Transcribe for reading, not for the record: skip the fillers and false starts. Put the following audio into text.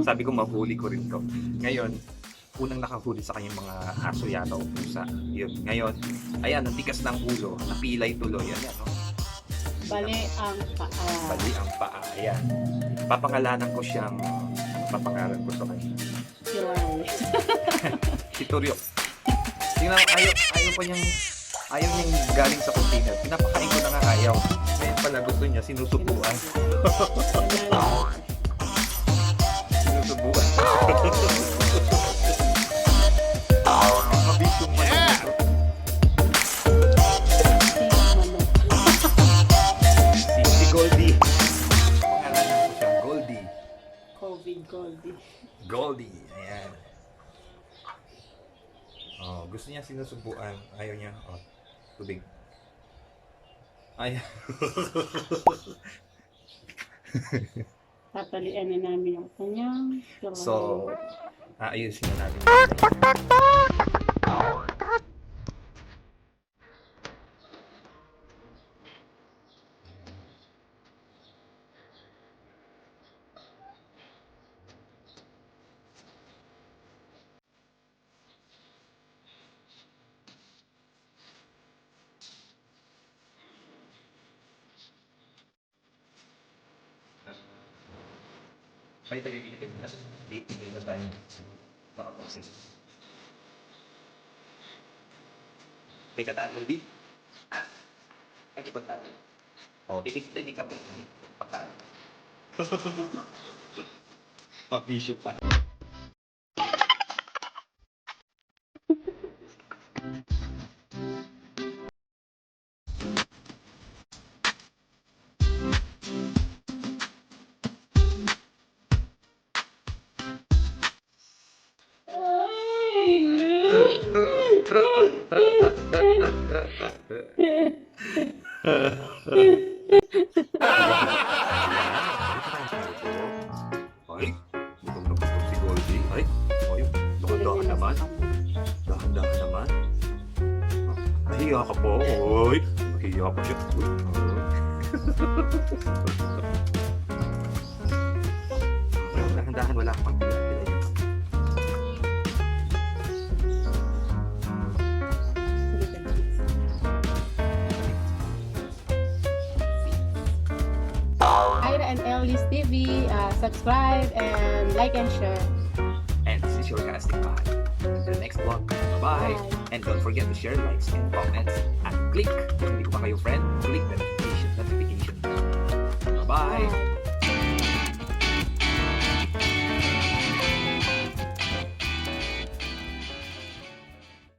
Sabi ko mahuli ko rin to. Ngayon, unang nakahuli sa kanyang mga aso yata o pusa. Yun. Ngayon, ayan, ang tikas ng ulo, napilay tuloy. Ayan, no? Bali ang paa. Bali ang paa. Ayan. Papangalanan ko siyang, papangalan ko sa kanya. Kiray. Si Turyo. Tingnan mo, ayaw pa niyang, ayaw niyang galing sa container. Pinapakain ko na nga ayaw. Ngayon pala gusto niya, sinusubuan. Sinusubuan. Mabisyong manok. Si Goldie. Pangalanan ko siya, Goldie. Goldie. Goldie. Ayan. Oh, gusto niya sinusubuan. Ayaw niya. Oh, tubig. Ayaw. Tatalian na namin yung kanyang kiray. So, aayusin na natin. May tagagilid na dito na tayo makapasin. May kataan din. Ay, kipataan. O, titignan ni kapit. Pataan. Papisyo pa. Ay, gutom na gutom si Goldie. Ay, dahan-dahan naman. Dahan-dahan naman. Nahiya ka po. Oy, nahiya pa siya. Uy. Dahan-dahan, wala kang pagpila-pila yun. Ira and Ellis TV, subscribe and like and share. And this is your casting guide. Until next vlog, bye-bye. Bye. And don't forget to share, likes, and comments. And click, kung hindi ko pa kayo friend, click the